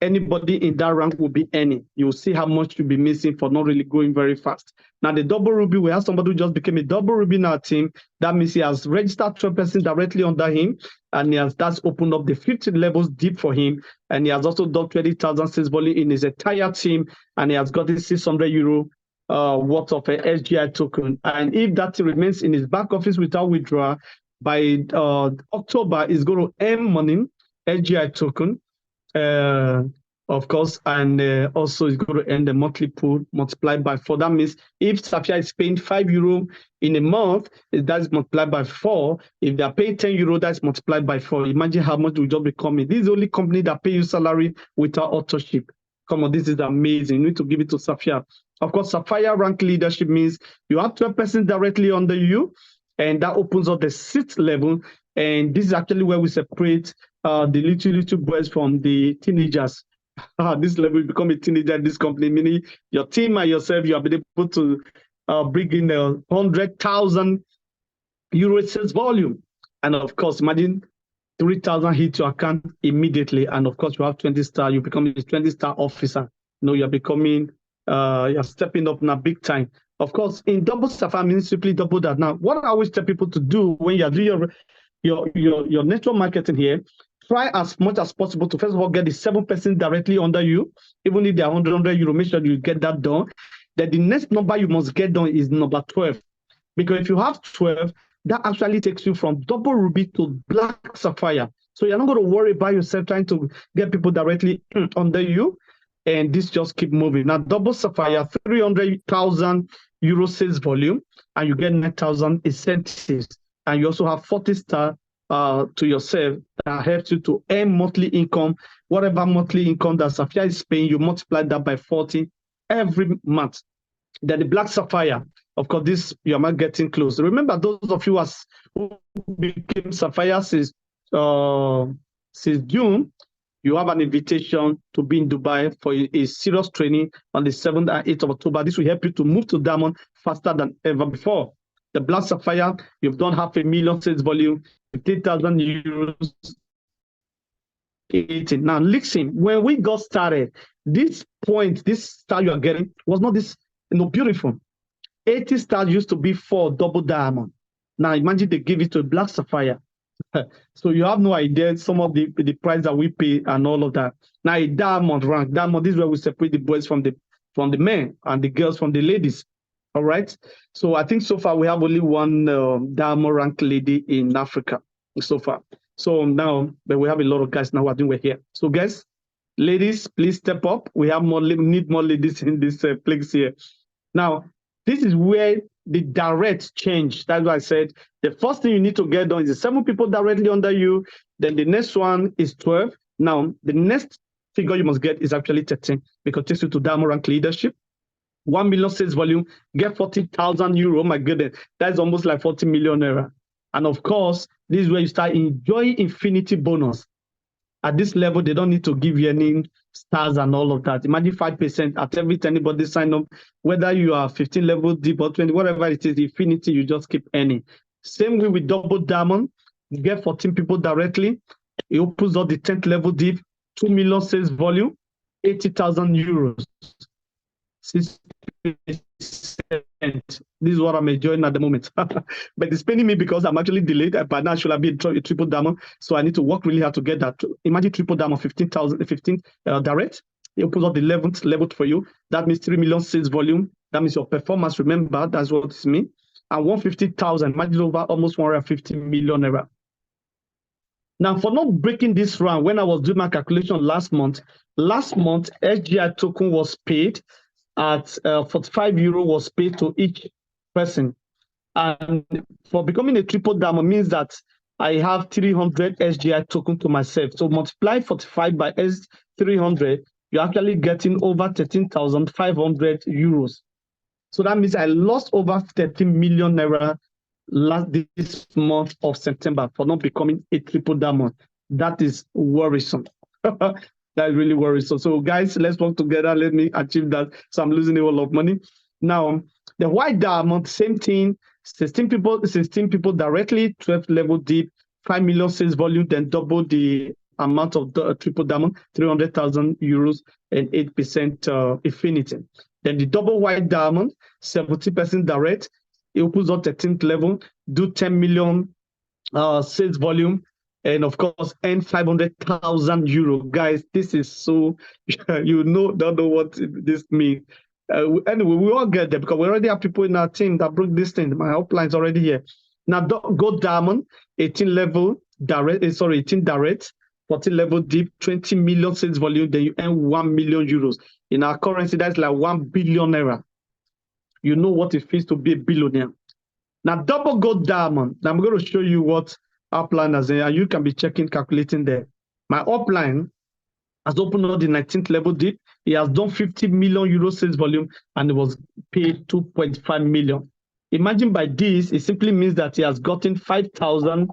Speaker 1: anybody in that rank will be earning. You'll see how much you'll be missing for not really going very fast. Now, the double Ruby, we have somebody who just became a double Ruby in our team. That means he has registered 12 person directly under him, and that's opened up the 50 levels deep for him. And he has also done 20,000 sales volume in his entire team, and he has got this 600 euro worth of a SGI token. And if that remains in his back office without withdrawal, by October, he's going to earn money, SGI token, of course, and also it's going to earn the monthly pool multiplied by 4. That means if Sapphire is paying 5 euro in a month, that's multiplied by 4. If they are paying 10 euro, that's multiplied by 4. Imagine how much will just be coming. This is the only company that pay you salary without authorship. Come on, this is amazing. You need to give it to Sapphire. Of course, Sapphire rank leadership means you have 12 persons directly under you, and that opens up the 6th level. And this is actually where we separate the little boys from the teenagers. This level, you become a teenager in this company, meaning your team and yourself, you have been able to bring in 100,000 euro sales volume. And of course, imagine 3,000 hit your account immediately. And of course, you have 20 star, you become a 20-star officer. You're becoming, you're stepping up now big time. Of course, in double Sapphire means simply double that. Now, what I always tell people to do when you're doing your network marketing here, try as much as possible to first of all get the 7 person directly under you, even if they're 100 euro, make sure you get that done. Then the next number you must get done is number 12. Because if you have 12, that actually takes you from double Ruby to black Sapphire. So you're not going to worry about yourself trying to get people directly under you. And this just keep moving. Now, double Sapphire, 300,000 euro sales volume, and you get 9,000 incentives. And you also have 40 star to yourself that helps you to earn monthly income. Whatever monthly income that Sapphire is paying, you multiply that by 40 every month. Then the black Sapphire, of course, this you're not getting close. Remember, those of you who became Sapphire since June, you have an invitation to be in Dubai for a serious training on the 7th and 8th of October. This will help you to move to Diamond faster than ever before. The black Sapphire, you've done 500,000 sales volume, 15,000 euros. Now, listen, when we got started, this star you are getting was not this, beautiful. 80 stars used to be for double diamond. Now, imagine they give it to a black Sapphire. So you have no idea some of the price that we pay and all of that. Now, a diamond rank, this is where we separate the boys from the men and the girls from the ladies. All right. So I think so far we have only one diamond rank lady in Africa so far. So now, but we have a lot of guys now who are doing here. So guys, ladies, please step up. We have need more ladies in this place here. Now, this is where the direct change. That's why I said the first thing you need to get done is the 7 people directly under you. Then the next one is 12. Now, the next figure you must get is actually 13 because it takes you to diamond rank leadership. 1 million sales volume, get 40,000 euro. My goodness, that's almost like 40 million naira. And of course, this is where you start enjoying infinity bonus. At this level, they don't need to give you any stars and all of that. Imagine 5% at every time anybody sign up, whether you are 15 level deep or 20, whatever it is, infinity, you just keep earning. Same way with double diamond, you get 14 people directly. It opens up the 10th level deep, 2 million sales volume, 80,000 euros. 6%. This is what I'm enjoying at the moment. But it's paining me because I'm actually delayed. By now, I should have been a triple diamond. So I need to work really hard to get that. Imagine triple diamond, 15 direct. It opens up the 11th level for you. That means 3 million sales volume. That means your performance. Remember, that's what it means. And 150,000, imagine over almost 150 million naira. Now, for not breaking this round, when I was doing my calculation last month, SGI token was paid at 45 euro was paid to each person. And for becoming a triple diamond means that I have 300 SGI token to myself. So multiply 45 by S300, you're actually getting over 13,500 euros. So that means I lost over 13 million naira this month of September for not becoming a triple diamond. That is worrisome. That is really worrisome. So guys, let's work together. Let me achieve that. So I'm losing a whole lot of money. Now, the white diamond, same thing. 16 people directly, 12 level deep, 5 million sales volume, then double the amount of the triple diamond, 300,000 euros and 8% affinity. Then the double white diamond, 70% direct, it opens up 13th level, do 10 million sales volume, and of course, earn 500,000 euro. Guys, this is so, don't know what this means. Anyway, we all get there because we already have people in our team that broke this thing. My outline is already here. Now, gold diamond, 18 level direct, 18 direct, 14 level deep, 20 million sales volume, then you earn 1 million euros. In our currency, that's like 1 billion naira. You know what it feels to be a billionaire. Now, double gold diamond. Now, I'm going to show you what our plan is, and you can be checking, calculating there. My upline has opened up the 19th level deep. He has done 50 million euro sales volume, and it was paid 2.5 million. Imagine by this, it simply means that he has gotten 5,000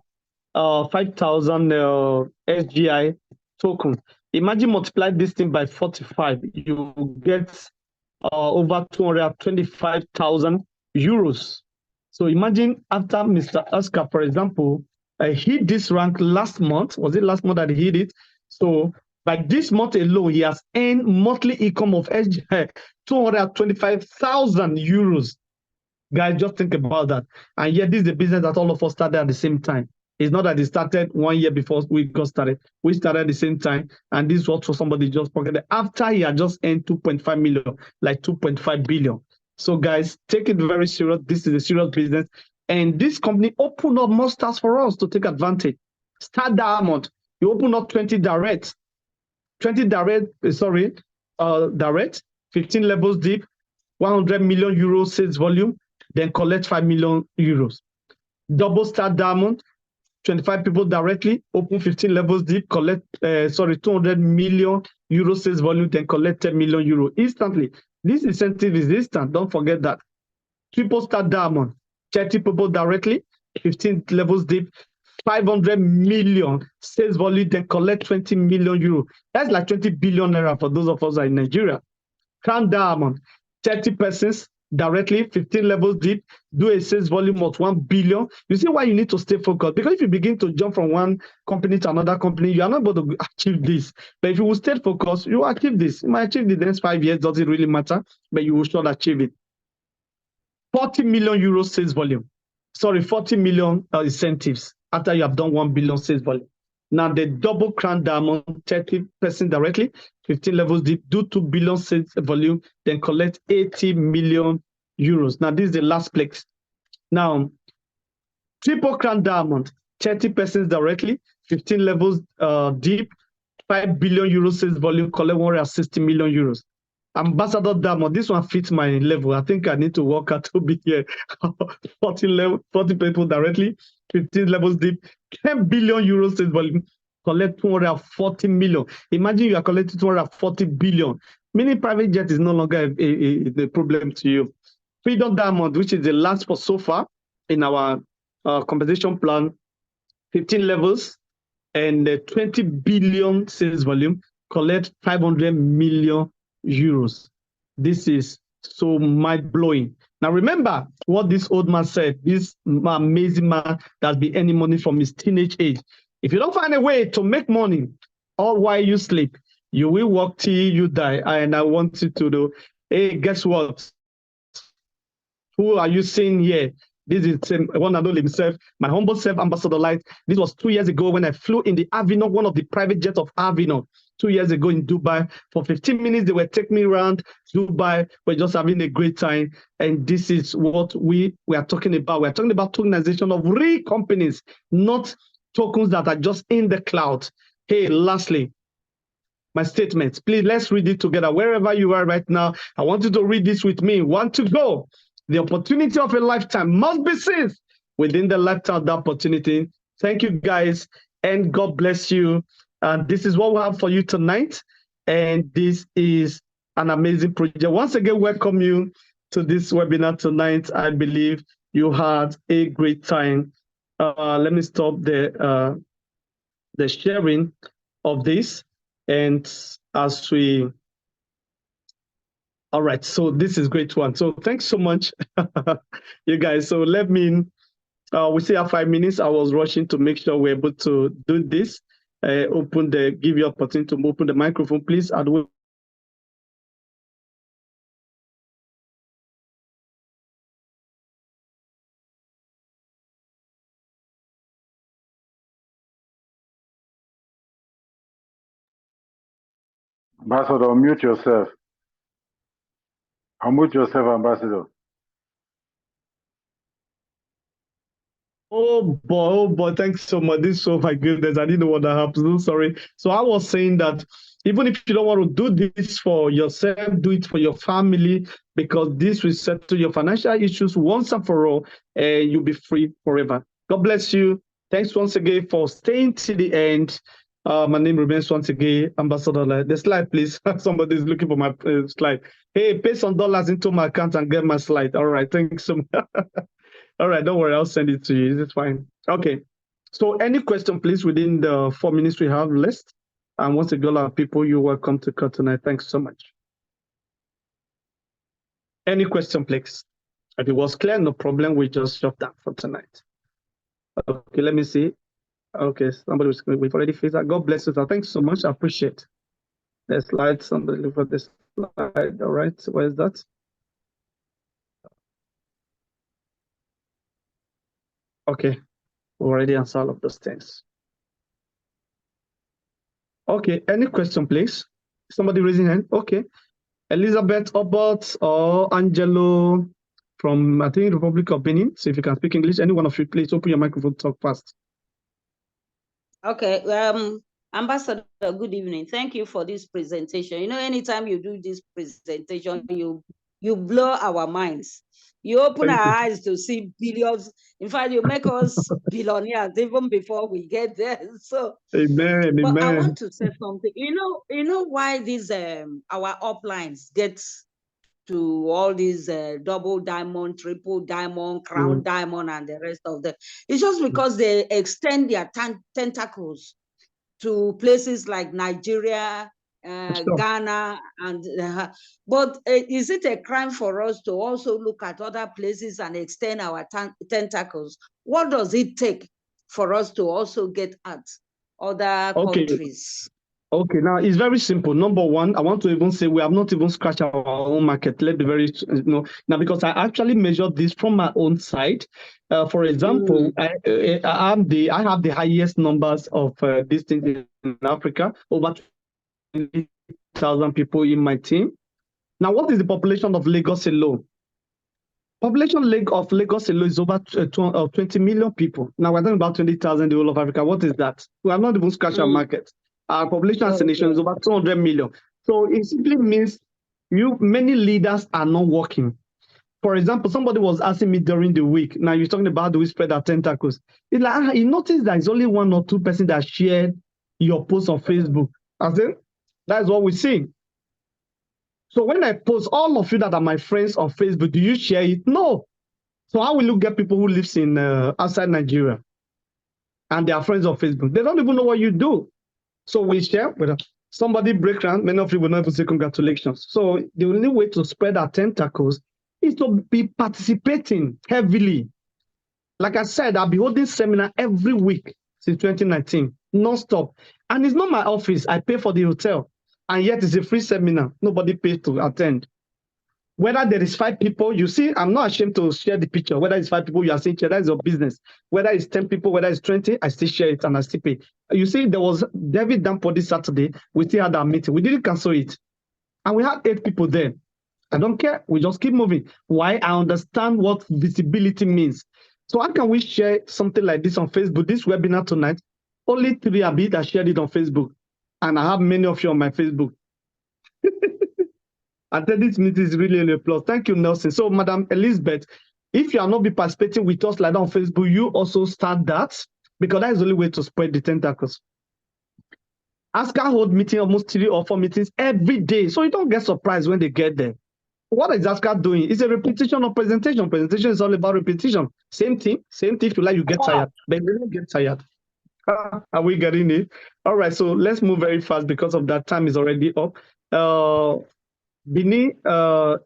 Speaker 1: SGI tokens. Imagine multiply this thing by 45, you get over 225,000 euros. So imagine after Mr. Oscar, for example, hit this rank last month. Was it last month that he hit it? So by this month alone, he has earned monthly income of SGI 225,000 euros. Guys, just think about that. And yet, this is the business that all of us started at the same time. It's not that it started 1 year before we got started. We started at the same time, and this was for somebody just pocketed after he had just earned 2.5 million, like 2.5 billion. So, guys, take it very serious. This is a serious business, and this company opened up more stars for us to take advantage. Star Diamond, you open up 20 direct, 15 levels deep, 100 million euros sales volume, then collect 5 million euros. Double Star Diamond, 25 people directly, open 15 levels deep, collect 200 million euro sales volume, then collect 10 million euro instantly. This incentive is instant. Don't forget that. Triple Star Diamond, 30 people directly, 15 levels deep, 500 million sales volume, then collect 20 million euro. That's like 20 billion naira for those of us in Nigeria. Crown Diamond, 30 persons directly, 15 levels deep, do a sales volume of 1 billion. You see why you need to stay focused? Because if you begin to jump from one company to another company, you are not able to achieve this. But if you will stay focused, you will achieve this. You might achieve the next 5 years, doesn't really matter, but you will sure achieve it. 40 million euro sales volume. 40 million incentives after you have done 1 billion sales volume. Now the double Crown Diamond, 30% directly, 15 levels deep, do 2 billion sales volume, then collect 80 million euros. Now this is the last place. Now, triple Crown Diamond, 30% directly, 15 levels deep, 5 billion euros sales volume, collect 160 million euros. Ambassador Diamond, this one fits my level. I think I need to work out to be here. 40 people directly, 15 levels deep, 10 billion euros sales volume, collect 240 million. Imagine you are collecting 240 billion. Meaning private jet is no longer a problem to you. Freedom Diamond, which is the last for so far in our compensation plan, 15 levels and 20 billion sales volume, collect 500 million euros. This is so mind-blowing. Now remember what this old man said, this amazing man that's been earning money from his teenage age. If you don't find a way to make money all while you sleep, you will work till you die. And I want you to do, hey, guess what? Who are you seeing here? This is one and only himself, my humble self, Ambassador Light. This was 2 years ago when I flew in the Avinon, one of the private jets of Avinon. 2 years ago in Dubai. For 15 minutes, they were taking me around Dubai. We're just having a great time. And this is what we are talking about. We're talking about tokenization of real companies, not tokens that are just in the cloud. Hey, lastly, my statements. Please, let's read it together. Wherever you are right now, I want you to read this with me. 1 to go. The opportunity of a lifetime must be seized within the lifetime of the opportunity. Thank you, guys, and God bless you. This is what we have for you tonight, and this is an amazing project. Once again, welcome you to this webinar tonight. I believe you had a great time. Let me stop the sharing of this, and as we all right, so this is great one. So thanks so much, you guys. So let me, we still have 5 minutes. I was rushing to make sure we're able to do this. Give you opportunity to open the microphone, please.
Speaker 2: Ambassador, mute yourself. Unmute yourself, Ambassador.
Speaker 1: Oh boy, thanks so much. This, oh my goodness, I didn't know what that happened. So sorry. So I was saying that even if you don't want to do this for yourself, do it for your family, because this will settle your financial issues once and for all, and you'll be free forever. God bless you. Thanks once again for staying till the end. My name remains once again Ambassador. The slide, please. Somebody's looking for my slide. Hey, pay some dollars into my account and get my slide. All right, thanks so much. All right, don't worry, I'll send it to you. It's fine. Okay. So any question, please, within the 4 minutes we have left. And once again, our people, you're welcome to cut tonight. Thanks so much. Any question, please? If it was clear, no problem. We just shut that for tonight. Okay, let me see. Okay, somebody was, we've already faced that. God bless you. Thanks so much. I appreciate the slide. Somebody look for this slide. All right, where is that? Okay, we already answered all of those things. Okay, any question, please? Somebody raising hand? Okay. Elizabeth Obot or Angelo from, I think, Republic of Benin. So if you can speak English, any one of you, please open your microphone, talk fast.
Speaker 3: Okay, Ambassador, good evening. Thank you for this presentation. You know, anytime you do this presentation, you blow our minds. You open our eyes to see billions. In fact, you make us billionaires even before we get there. So,
Speaker 1: amen,
Speaker 3: but
Speaker 1: amen.
Speaker 3: I want to say something. You know why these our uplines get to all these double diamond, triple diamond, crown diamond, and the rest of them. It's just because they extend their tentacles to places like Nigeria, Ghana, and but is it a crime for us to also look at other places and extend our tentacles? What does it take for us to also get at other countries?
Speaker 1: Okay, now it's very simple. Number one, I want to even say we have not even scratched our own market. Let's be very, now because I actually measured this from my own side. For example, I have the highest numbers of these things in Africa, over 20,000 people in my team. Now, what is the population of Lagos alone? Population of Lagos alone is over 20 million people. Now we're talking about 20,000 the whole of Africa. What is that? We have not even scratched our market. Our population as a nation is over 200 million. So it simply means many leaders are not working. For example, somebody was asking me during the week. Now you're talking about do we spread our tentacles? It's like you notice that it's only 1 or 2 persons that shared your post on Facebook. I said that's what we see. So when I post, all of you that are my friends on Facebook, do you share it? No. So how will you get people who lives in outside Nigeria and they are friends on Facebook? They don't even know what you do. So we share with somebody break ground. Many of you will not even say congratulations. So the only way to spread our tentacles is to be participating heavily. Like I said, I'll be holding seminar every week since 2019, non-stop. And it's not my office. I pay for the hotel. And yet it's a free seminar. Nobody pays to attend. Whether there is 5 people, you see, I'm not ashamed to share the picture. Whether it's 5 people, you are saying, that is your business. Whether it's 10 people, whether it's 20, I still share it and I still pay. You see, there was David Dampo this Saturday. We still had our meeting. We didn't cancel it. And we had 8 people there. I don't care. We just keep moving. Why? I understand what visibility means. So how can we share something like this on Facebook? This webinar tonight, only 3 Abi that shared it on Facebook. And I have many of you on my Facebook. Attending meeting is really a plus. Thank you, Nelson. So, Madam Elizabeth, if you are not be participating with us like that on Facebook, you also start that, because that is the only way to spread the tentacles. ASCA hold meeting almost 3 or 4 meetings every day, so you don't get surprised when they get there. What is ASCA doing? It's a repetition of presentation. Presentation is all about repetition. Same thing. If you like, you get tired, but you don't get tired. Are we getting it? All right, so let's move very fast because of that time is already up. Bini,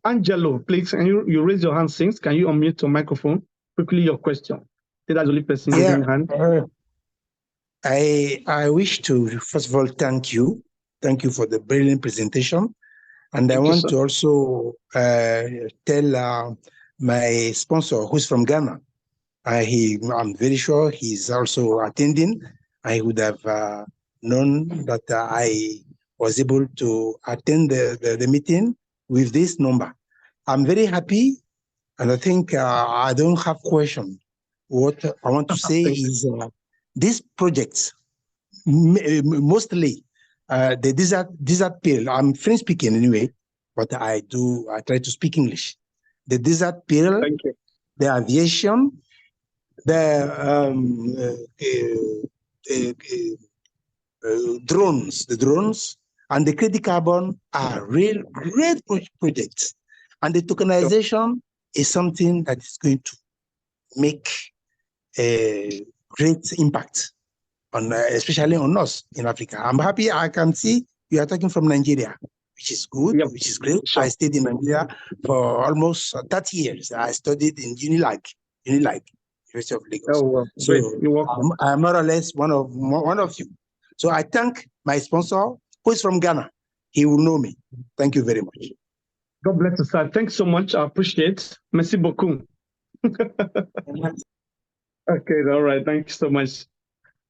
Speaker 1: Angelo, please, can you raise your hand, Sings? Can you unmute your microphone? Quickly, your question. That's the only person raising hand.
Speaker 4: I wish to, first of all, thank you. Thank you for the brilliant presentation. And
Speaker 1: Thank
Speaker 4: I
Speaker 1: you,
Speaker 4: want
Speaker 1: sir.
Speaker 4: to also tell my sponsor, who's from Ghana. I'm very sure he's also attending. I would have known that I was able to attend the meeting with this number. I'm very happy, and I think I don't have question. What I want to say is these projects, mostly the desert peril. I'm French speaking anyway, but I try to speak English. The desert peril,
Speaker 1: Thank you.
Speaker 4: the aviation, the drones, and the credit carbon are real great projects. And the tokenization is something that is going to make a great impact on, especially on us in Africa. I'm happy I can see you are talking from Nigeria, which is good,
Speaker 1: Yep.
Speaker 4: which is great.
Speaker 1: Sure.
Speaker 4: I stayed in Nigeria for almost 30 years. I studied in Unilag, University of Lagos.
Speaker 1: Oh, well,
Speaker 4: So
Speaker 1: great. You're welcome.
Speaker 4: I'm more or less one of you. So I thank my sponsor, who is from Ghana. He will know me. Thank you very much.
Speaker 1: God bless you, sir. Thanks so much. I appreciate. Merci beaucoup. Okay, all right. Thank you so much.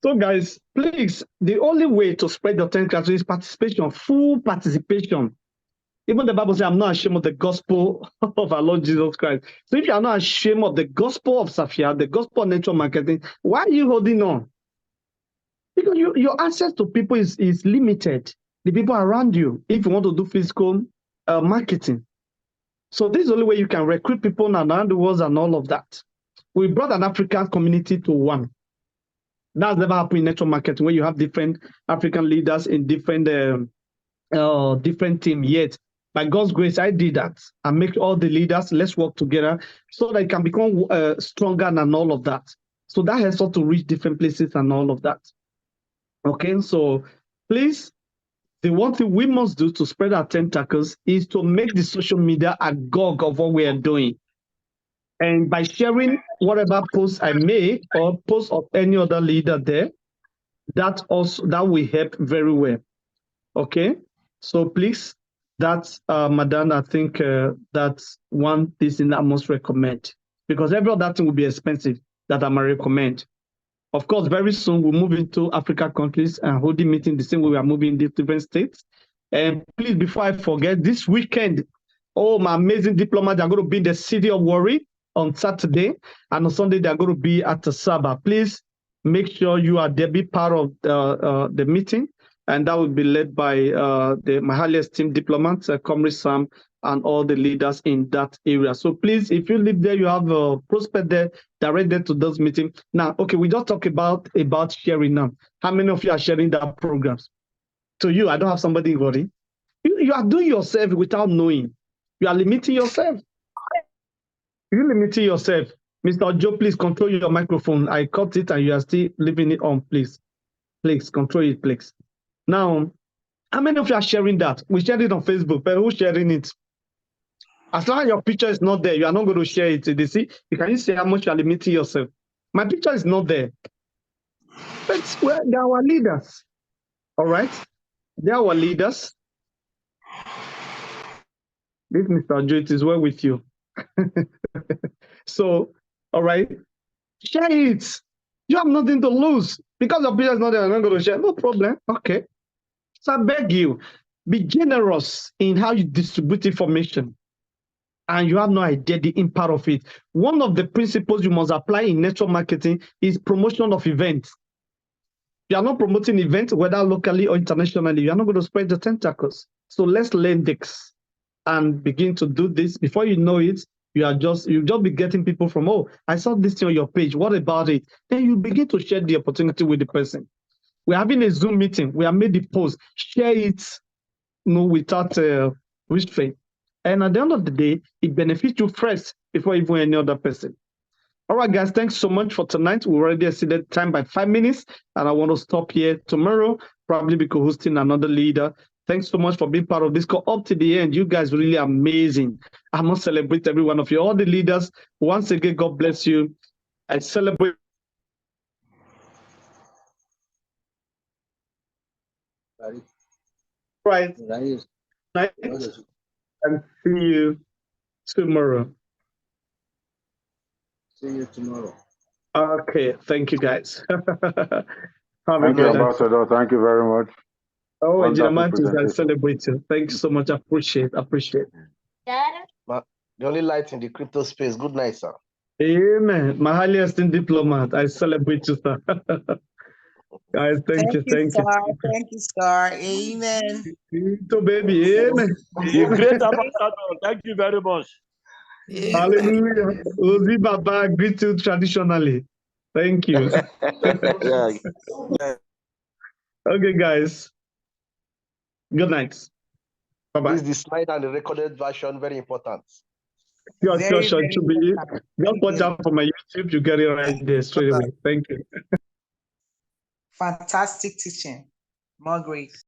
Speaker 1: So, guys, please, the only way to spread the tentacles is participation, full participation. Even the Bible says, I'm not ashamed of the gospel of our Lord Jesus Christ. So if you are not ashamed of the gospel of Safia, the gospel of network marketing, why are you holding on? Because your access to people is limited. The people around you, if you want to do physical marketing. So this is the only way you can recruit people around the world and all of that. We brought an African community to one. That's never happened in network marketing, where you have different African leaders in different teams. Yet, by God's grace, I did that. I make all the leaders, let's work together so that it can become stronger and all of that. So that has to reach different places and all of that. Okay, so please, the one thing we must do to spread our tentacles is to make the social media agog of what we are doing. And by sharing whatever post I make or post of any other leader there, that will help very well. Okay, so please, that's Madam, I think that's one thing I must recommend, because every other thing will be expensive that I might recommend. Of course, very soon we'll move into Africa countries and holding meeting the same way we are moving in different states. And please, before I forget, this weekend, all my amazing diplomats are going to be in the city of Warri on Saturday, and on Sunday they're going to be at Asaba. Please make sure you are there, be part of the meeting, and that will be led by my highest team diplomats, Comrade Sam, and all the leaders in that area. So please, if you live there, you have a prospect there, direct them to those meetings. Now, okay, we just talk about sharing now. How many of you are sharing that programs? To you, I don't have somebody worrying. You are doing yourself without knowing. You are limiting yourself. You limiting yourself. Mr. Joe, please control your microphone. I cut it and you are still leaving it on, please. Please control it, please. Now, how many of you are sharing that? We shared it on Facebook, but who's sharing it? As long as your picture is not there, you are not going to share it. You see, you can say how much you are limiting yourself. My picture is not there. But they are our leaders. All right? They are our leaders. This Mr. Joe, it is well with you. So, all right, share it. You have nothing to lose. Because your picture is not there, I'm not going to share. No problem. Okay. So I beg you, be generous in how you distribute information. And you have no idea the impact of it. One of the principles you must apply in network marketing is promotion of events. You are not promoting events, whether locally or internationally. You are not going to spread the tentacles. So let's learn this. and begin to do this. Before you know it, you'll just be getting people from, oh, I saw this thing on your page. What about it? Then you begin to share the opportunity with the person. We're having a Zoom meeting. We have made the post. Share it, without restraint. And at the end of the day, it benefits you first before even any other person. All right, guys, thanks so much for tonight. We already exceeded time by 5 minutes, and I want to stop here tomorrow, probably be co-hosting another leader. Thanks so much for being part of this call up to the end. You guys really amazing. I must celebrate every one of you, all the leaders. Once again, God bless you. I celebrate. Right. Night, and see you tomorrow.
Speaker 5: See you tomorrow.
Speaker 1: Okay, thank you, guys. Have a
Speaker 2: Thank you,
Speaker 1: good night.
Speaker 2: Ambassador. Thank you very much.
Speaker 1: Oh,
Speaker 2: Wonderful
Speaker 1: Giamantis, I
Speaker 2: presentation.
Speaker 1: celebrate you. Thank you so much. Appreciate.
Speaker 5: The only light in the crypto space. Good night, sir.
Speaker 1: Amen. My highest diplomat. I celebrate you, sir. Guys, thank you.
Speaker 6: Thank you, sir. Amen.
Speaker 1: To baby. Amen.
Speaker 7: Great ambassador. Thank you very much.
Speaker 1: Hallelujah. Ozi Baba, greet you traditionally. Thank you.
Speaker 5: Yeah.
Speaker 1: Okay, guys. Good night. Bye-bye.
Speaker 5: This is the slide and the recorded version, very important.
Speaker 1: Sure.
Speaker 6: Very
Speaker 1: Should be. Just watch out for my YouTube. You get it right there straight away. Thank you.
Speaker 6: Fantastic teaching. More grace.